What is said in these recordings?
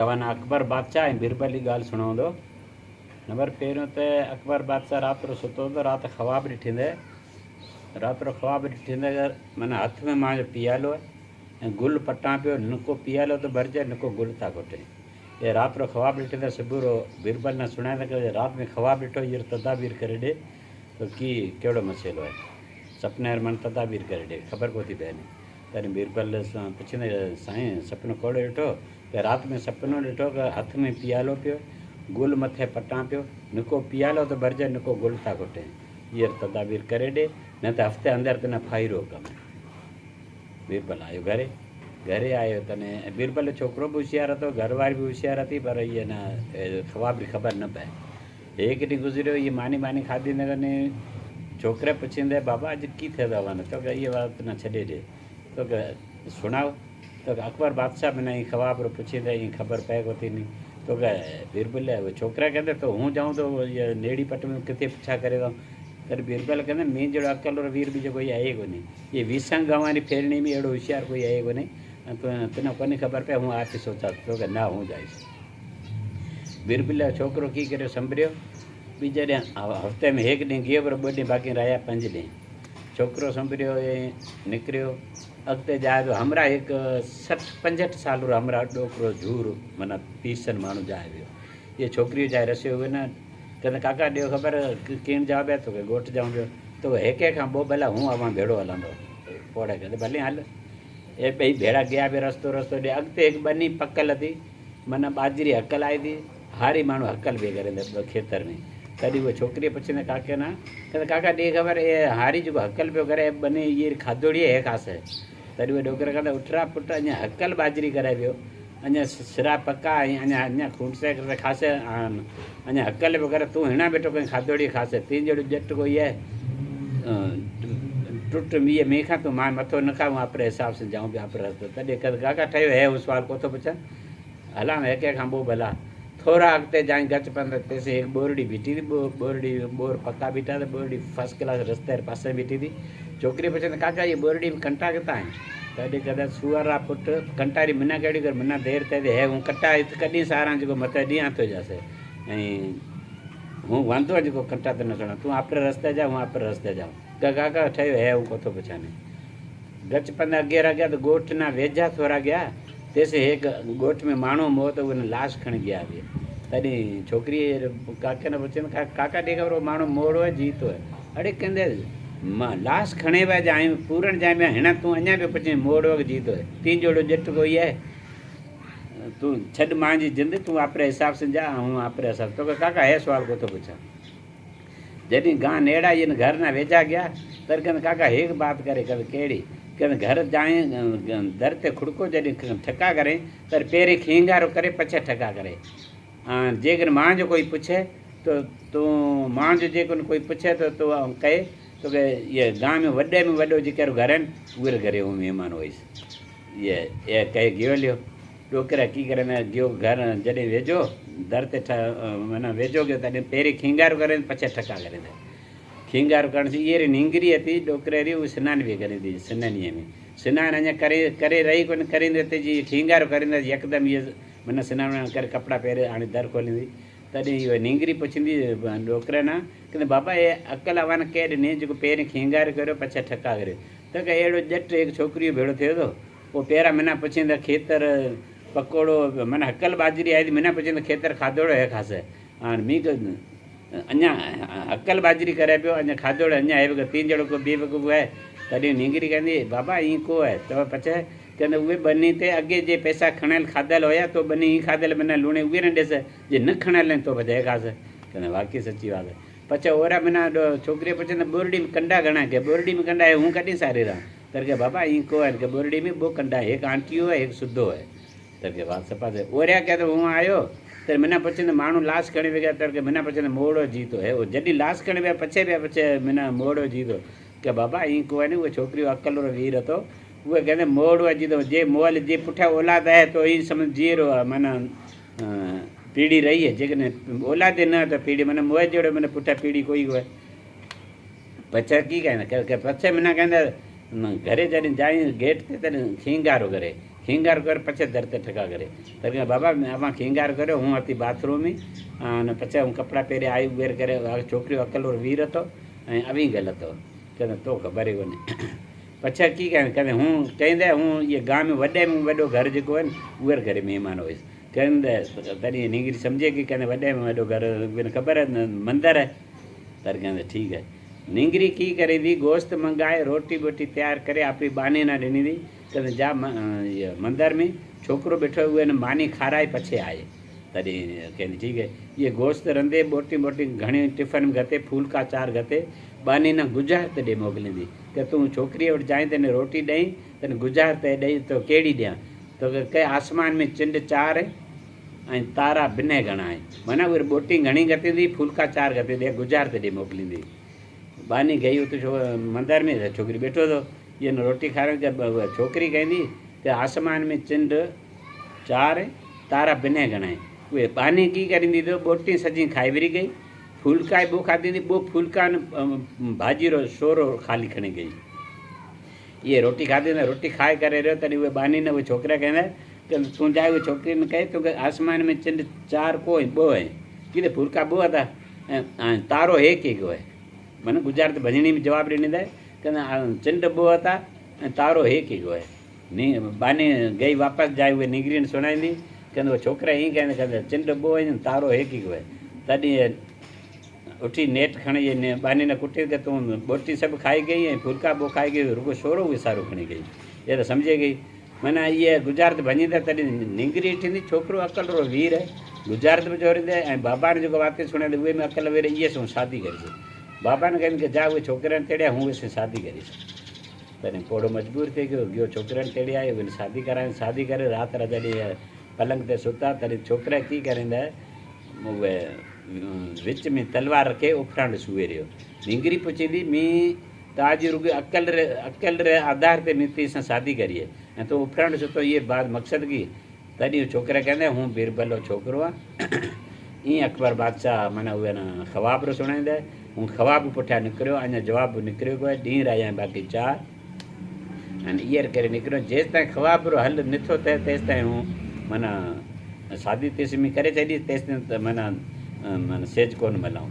तव्हां अकबर बादशाह ऐं बीरबल जी ॻाल्हि सुणो नंबर पहिरियों त अकबर बादशाह राति जो सुतो तो राति ख़्वाब ॾिठींदे राति जो ख़्वाब ॾिठींदे माना हथ में मां पीआलो ऐं गुल पटां पियो निको पीआलो तो भरिजे निको गुल था घुटे ये राति जो ख़्वाब ॾिठींदे सुबुह जो बीरबल ने सुणाईंदे कि राति में ख़्वाब ॾिठो हींअर तदाबीर करे ॾे तो की कहिड़ो मसइलो आहे सपने मन तदाबीर करे ॾे ख़बर कोन थी पए तॾहिं बीरबल सां पुछंदे साईं सपनो कहिड़ो ॾिठो कि राति में सपनो ॾिठो कि हथ में पीआलो पियो गुल मथे पटां पियो निको पीआलो तो भरिजे निको गुल था घुटे हींअर तदाबीर करे ॾे न त हफ़्ते अंदरि त न फाइरो कमु बीरबल आयो घरे आयो तने बीरबल छोकिरो बि होशियारु હતો घरवारी बि होशियारु હતી पर इहे न ख़्वाब जी ख़बर न पए हिकु ॾींहुं गुज़रियो इहे मानी खाधी न कने छोकिरे पुछींदे बाबा अॼु की थियो अथव न तोखे इहा वात न छॾे ॾे तोखे सुणाओ तो अकबर बादशाह बिना ई ख़्वाब पुछींदे ईअं ख़बर पए कोन थी तोखे बीरबल छोकिरा कहंदे तो हूँ जाऊँ तो इहा नेड़ी पट में किथे पुछा करे तो तॾहिं बीरबल कहंदे मी जहिड़ो अकल वारो वीर बि कोई आहे कोन्हे इहे विसंग गंवारी फेरणी में अहिड़ो होशियारु कोई आहे कोन्हे तोखे कोन्हे ख़बर पए हूँ आप सोचा तोखे न हूँ जाइसि बीरबल जो छोकिरो की करे संभरियो बीजे ॾींहुं हफ़्ते में हिकु ॾींहुं गयो पर ॿ ॾींहं बाक़ी रहिया 5 ॾींहं छोकिरो संभरियो ऐं निकिरियो अॻिते जाए तो हमरा हिकु 65 साल रो हमरा ॾोकिरो झूर माना पीसन माण्हू जाए वियो इहे छोकिरी जाए रसियो हुए न कहंदे काका ॾियो ख़बर कीअं जवाबु आहे तोखे ॻोठु जाऊं पियो तो हिक खां पोइ भला हूँ अवां भेड़ो हलंदो पोड़े कहंदे भले हल ए ॿई भेड़ा गया बि रस्तो ॾे अॻिते हिकु ॿनी पकल थी माना बाजरी हकल आई थी हारी माण्हू हकल बि करे खेतर में तॾहिं उहा छोकिरी पुछंदे काके न कहंदे काका ॾे ख़बर ए हारी जेको हकल पियो करे ॿनी इहे खाधोड़ी है खासे तॾहिं उहे डोकरा कहंदा उठरा पुट अञा हकल बाजरी करे पियो अञा सिरा पका अञा खूंसे करे खासे अञा हकल पियो करे तूं हिणा वेठो कहीं खाधोड़ी खासे तीन जहिड़ो जट कोई आहे टुट मीह मीह खां तूं मां मथो न खाऊं आपरे हिसाब सां जाऊं पिया आपरे रस्तो तॾहिं काका ठहियो है उहो सुवाल कोन थो पुछां हलां हिक खां पोइ भला थोड़ा अॻिते जाई गच पंध तेसि हिकु ॿोरड़ी बीठी थी ॿोर पका बीठा त ॿोरड़ी फर्स्ट क्लास रस्ते जे पासे बीठी थी छोकिरी पुछंदे काका इहे ॿोरड़ी में कंटा किथां आहिनि तॾहिं कॾहिं सुअर आहे पुटु कंटारी मिना कहिड़ी कर मिना देरि ते है हूं कटा कॾहिं सहारा जेको मथे ॾींहं थो जासे ऐं हूं वांदो आहे जेको कंटा ते न खणा तूं आपरे रस्ते जा हूं आपरे रस्ते जाऊं काका ठहियो है हूं कोन थो पुछाने गच पंध अॻे रहिया त ॻोठ ना वेझा थोरा गया तेसि हिकु ॻोठ में माण्हू मोह त उन लाश खणी गया बि तॾहिं छोकिरी काके न पुछंदे काका ॾे ख़बर माण्हू मोड़ो आहे जीतो आहे अड़े कहंदे मां लाश खणे पिया जाए पूरण जाए में हिन तूं अञा पियो पुछे मोड़ो आहे जीतो आहे तीन जहिड़ो जट कोई आहे तूं छॾ मां जी जिंद तूं आपरे हिसाब सां जा हूं आपरे हिसाब तोखे काका हे सुवाल कोन थो पुछां जॾहिं गां नेड़ा इन घर ना वेझा गया त कहंदे काका हिकु बात करे कहिड़ी कहंदे घर जाए दर ते खुड़को जॾहिं ठका करे त पहिरीं खींगारो करे पछे ठका करे जेकर मां जो कोई पुछे तो तूं मां जो जेको कोई पुछे तो तूं कहे तोखे इहे गांव में वॾे में वॾो जेके घर आहिनि उहे घरे उहो महिमान हुअसि इहे कहे गियो लियो ॾोकिरा की करे न गियो घर जॾहिं वेझो दर ते माना वेझो गयो तॾहिं पहिरीं खींगारो करे पछे ठका करे खींगारो करण जी इहे निंगरी थी ॾोकिरे री उहा सनानु बि करे थी सनानीअ में सनानु अञा करे रही कोन करींदे ते जी खींगारो करींदे यकदमि इहे माना सनानु करे कपिड़ा पहिरे हाणे दर खोलींदी तॾहिं इहो निंगरी पुछंदी ॾोकिरे न कहंदे बाबा हे अकल अवान केरु ॾिनी जेको पहिरीं खींगारो करियो पछे ठका करियो त के अहिड़ो ॼट हिकु छोकिरीअ भेड़ो थियो थो पोइ पहिरां मना पुछंदा खेतर पकोड़ो माना हकल बाजरी आई थी मना पुछंदा खेतर खाधोड़ो है खासे हाणे मीं अञा हकल बाजरी करे पियो अञा खाधोड़ो अञा आहे तीन जहिड़ो को ॿी को आहे तॾहिं निंगरी कहंदी बाबा ईअं को आहे त पछे कहंदे उहे ॿनी ते अॻे जे पैसा खणियल खाधल हुया तो ॿनी ई खाधल माना लूणे उहे न ॾिस जे न खणियल आहिनि तो बजाए खास कहंदे वाक़ई सची वात आहे पछे ओरा माना छोकिरीअ पुछंदे ॿोरड़ी में कंडा घणा के ॿोरड़ी में कंडा आहे हूं कॾहिं सारे रहां त के बाबा ईअं को आहे की ॿोरड़ी में 2 कंडा हिकु आंटियो आहे हिकु सुधो आहे त के वात सफ़ा ते ओरिया कहे त हूअं आयो त मना पुछंदे माण्हू लाश खणी विया त के मना पुछंदे मोड़ो जीतो है उहो जॾहिं लाश खणी विया पछे मना मोड़ो जीतो के बाबा ईअं को आहे न उहा छोकिरी अकल वारो वीर હતો उहे कहंदे मोड़ो आहे जीतो जे मोल जे पुठियां औलाद आहे तो ई सम्झ जीरो आहे माना पीढ़ी रही है जेकॾहिं औलाद न त पीढ़ी माना मोह जहिड़ो माना पुठियां पीढ़ी कोई आहे पछे की कहंदा पछे मना कहंदा घरे जॾहिं जाई गेट ते तॾहिं खींगारो करे खींगार कर पछे दर ते ठका करे तर के बाबा आमा खींगार कर्यो हूँ हती बाथरूम में अने पछे हूँ कपड़ा पहरे आई उबेर करे छोकरी अकल वीर हतो अवी गल हतो कहते तो खबर ही कोनी पछे की कहते हूँ कहंदे हूँ ये गांव में वडे में वडो घर जो है उबेर करे मेहमान होइस कहंदे तरी नींगरी समझे कि कहते वडे में वडो घर बिन खबर है मंदिर है तर कहंदे ठीक है नींगरी की करी दी गोश्त मंगाए रोटी बोटी तैयार करे अपनी बानी ना ॾिनी दी कहते जा मंदिर में छोकरो बैठो हुए ने मानी खाराए पछे आए तरी कहते ठीक है ये गोश्त रंधे बोटी बोटी घणी टिफिन में गते फुलका 4 गते बानी ना गुजरात ॾे मोकिलींदी कि तूं छोकिरीअ वटि जाई तेने रोटी ॾेई तेने गुजरात ॾेई तो कहिड़ी ॾियां तो के आसमान में चिंड 4 ऐं तारा बिने घणा आहिनि माना उहे बोटी घणी गते दी फुलका 4 गते ॾे गुजरात ॾे मोकिलींदी बानी गई उते मंदिर में छोकरी बैठो तो ये रोटी खाने के छोकरी कहती कि आसमान में चिंड 4 तारा बिने घणे वे बानी की करी तो बोटी सजी खाई वरी गई फुलका बो खाती थी बो फुलका भाजी रो सोरो खाली खणी गई ये रोटी खाती ना रोटी खाए करे रहो तरी वे बानी ने वो छोकरा कहना कि तू जाए वो छोकरी ने कहे तो आसमान में चिंड 4 को बो है कि फुलका बो था तारो एक ही को है मैंने गुजरात भजनी में जवाब ॾिनी था कहते चिंड बो था तारो एक ही को है नी बानी गई वापस जाए हुए निगरी ने सुनाई कहते वो छोकरा ही कहते चिंड बो है तारो एक ही को है तॾहिं उठी नेट खणी ने बानी ने कुटी के तू बोटी सब खाई गई है फुलका बो खाई गई रुगो सोरो विसारो खणी गई ये तो समझे गई माना ये गुजरात भजी था तॾहिं निगरी थी छोकरो अकल रो वीर है गुजरात में जोड़े बाबा ने जो बातें सुने उहे में अकल वेरे ये सो शादी करी बाबा ने कहन कि जा उहे छोकरन तेड़िया हूँ उसे शादी करी तॾहिं पोड़ो मजबूर थी गयो छोकरन तेड़े आए उन शादी कराए शादी करे रात जॾहिं पलंग ते सुता तॾहिं छोकरा की करींदा उहे विच में तलवार रखे उफरांड सुए रहियो निंगरी पुछींदी मी ताजी रुगे अकल रे आधार ते नीति से शादी करिए ऐं तो उफरांड सुतो ये बात मकसद की तॾहिं छोकरा कहंदा हूँ बीरबल छोकरो आहे ईअं अकबर बादशाह माना उहे न ख़वाब रो सुणाईंदा हूँ ख़वाब पुठियां निकिरियो अञा जवाबु निकिरियो कोई ॾींहुं रहिया बाक़ी 4 अने ईअं करे निकिरियो जेसिताईं ख़वाब रो हल नथो थिए तेसिताईं हूँ माना शादी तेसिमी करे छॾी तेसिताईं त माना माना सेज कोन मिलाऊं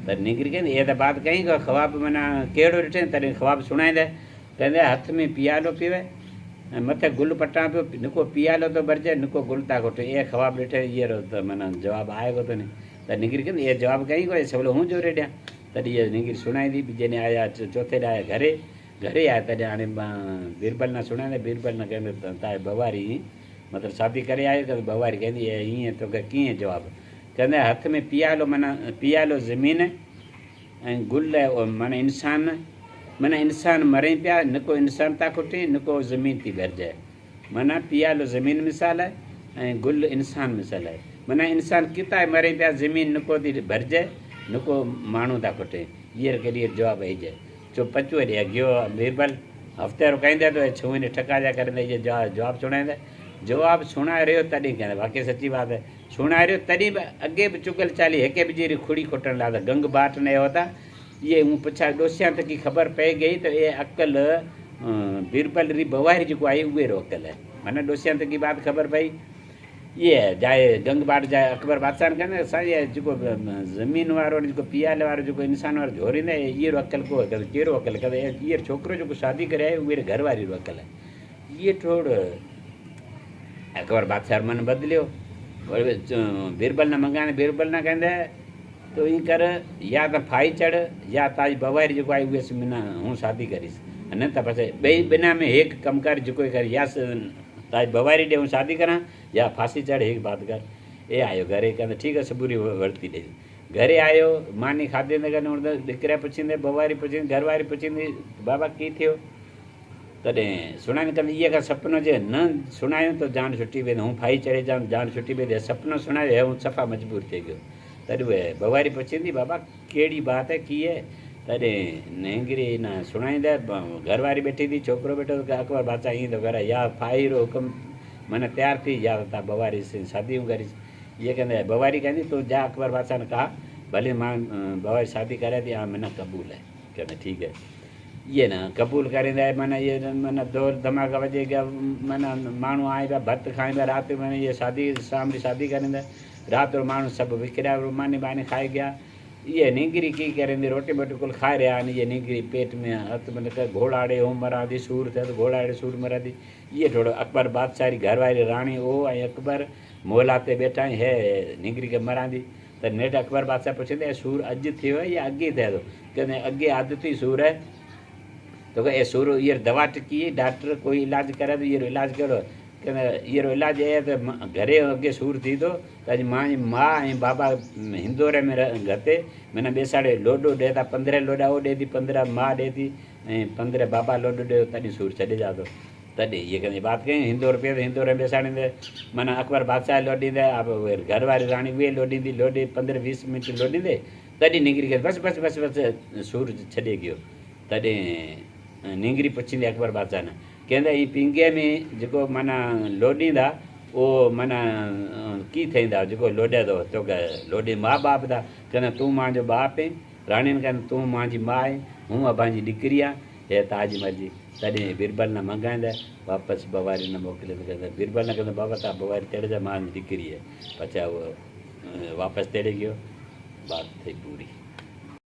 त निकिरी कहंदी इहा त बात कई ख़वाब माना कहिड़ो ॾिठे तॾहिं ख़वाब सुणाईंदा कहंदे हथ में पियालो पीवे ऐं मथे गुल पटां पियो निको पियालो तो भरिजे निको गुल था घोटे इहे ख़वाब ॾिठे इहो त माना जवाबु आहे कोन थो त निकिरी कहंदी इहे जवाबु कई कोई सवलो हूं जोरे ॾियां तॾहिं इहा निकिरी सुणाईंदी जॾहिं आया चौथे ॾींहुं आया घरे आया तॾहिं हाणे बीरबल न सुणाईंदे बीरबल न कहंदे तव्हां बवारी मतिलबु शादी करे आयो त बवारी कहंदी ईअं तोखे कीअं जवाबु कहंदे हथ में पियालो माना पियालो ज़मीन ऐं गुल माना इंसान मरे पिया निको इंसान था खुटे निको ज़मीन थी भरिजाए माना पियालो ज़मीन मिसाल है ऐं गुल इंसान मिसाल है माना इंसान किथा मरे पिया ज़मीन निको थी भरिजाए निको माण्हू था खुटे इहे केॾी जवाबु आई जाए छो 5 ॾींहं गयो बीरबल हफ़्ते रुकाईंदा तो छुई ने ठका जा करे ये जवाबु सुणाईंदा जवाबु सुणाए रहियो तॾहिं कहंदा बाक़ी सची बात है सुणाए रहियो तॾहिं बि अॻे बि चुगल चाली हिक ॿिए जी खुड़ी खुटण लाइ गंग बाट न होता ये हूँ पुछा ॾोसियां त की ख़बर पई गई तो ये अकल बीरबल री बवारी जो आई उहे रो अकल है माना ॾोसियां त की बात ख़बर पई ये जाए गंग बाट जाए अकबर बादशाह ने कहंदे असांजे जेको ज़मीन वारो जेको पियाले वारो जेको इंसान वारो जोरींदा इहो अकल को कहिड़ो अकल करे इहो छोकिरो जेको शादी करे आयो उहे घर वारी रो अकल आहे इहे थोरो अकबर बादशाह मन बदलियो बीरबल न मंगाने बीरबल न कहंदे तो ईअं कर या त फाई चढ़ या ताजी बवारी जेको आहे उहे मिना हूँ शादी करीस न त बसि ॿई बिना में हिकु कमु कर जेको कर या ताजी बवारी ॾे हूँ शादी करां या फांसी चढ़ हिकु बात कर ए आयो घरे कहंदे ठीकु आहे सबूरी वरिती ॾे घरे आयो मानी खाधे न करे ॾिकरे पुछींदे बवारी पुछींदे घरवारी पुछींदी बाबा की थियो तॾहिं सुणाईंदे कंदे इहे का सपनो जे न सुणायूं त जान छुटी वेंदो हूँ फाई चढ़े जान छुटी वेंदी सपनो सुणायो हूँ सफ़ा मजबूर थी गयो तॾहिं उहे बवारी पुछींदी बाबा कहिड़ी बात है की है तॾहिं नेंगरी न सुणाईंदे घरवारी बैठी थी छोकिरो वेठो अकबर बादशाह ईअं थो करे या फाई रो हुकुम माना तैयार थी या तव्हां बवारी शादी करीस ये कहंदे बवारी कहंदी तू जा अकबर बादशाह ने कहा भले मां बवारी शादी करे थी हाँ मना कबूल है कहंदे ठीक है ये न क़बूल करींदा माना ये माना दौर धमाका वजे गया माना माण्हू आए पिया भत खाए पिया राति माना ये शादी शाम की शादी करींदा राति जो माण्हू सभु विकिरिया मानी बानी खाई गया ये नींगरी की करेंदी रोटी बोटी कुल खाए रहा ये नींगरी पेट में हथ में घोड़ाड़े हो मरा दी सूर थे तो घोड़ाड़े सूर मरा दी ये थोड़ो अकबर बादशाह री घर वाली रानी ओ अकबर मोला ते बैठा है नींगरी के मरा दी तो नेट अकबर बादशाह पूछे सूर अज थियो या अगे थे तो कहते अगे आदती सूर है तो ये सूर ये दवा टिकी डॉक्टर कोई इलाज करे तो ये इलाज करो कहते ये इलाज है तो घरे अगे सूर थी तो अज माँ माँ बाबा हिंदोरे में घते मैंने बेसाड़े लोडो देता 15 लोडा वो देती 15 माँ देती 15 बाबा लोडो दे तभी सूर चढ़े जातो तभी ये कहते बात कहीं हिंदोर पे हिंदोरे में बेसाड़े मैंने अकबर बादशाह लोडी दे आप घर वाली रानी वे लोडी थी लोडी 15-20 मिनट लोडी दे तभी निकरी गए बस बस बस बस सूर छॾे गयो तॾहिं नींगरी पुछी अकबर बादशाह ने कहंदा ई पिंगे में जो माना लोडींदा वो माना की थींदा जो लोडे तो तोखे लोडी माँ बाप दा कहंदा तू मां जो बाप है रानी ने कहंदा तू मां जी माँ है हूँ पंहिंजी दिकरी है ताज मर्जी तॾहिं बीरबल ने मंगाईंदा वापसि बवारी ने मोकिले तो कहंदा बीरबल ने कहंदा बाबा तव्हां बवारी तेड़े जा मां जी दिकरी है पछा वो वापसि तेड़े गयो बात थी पूरी।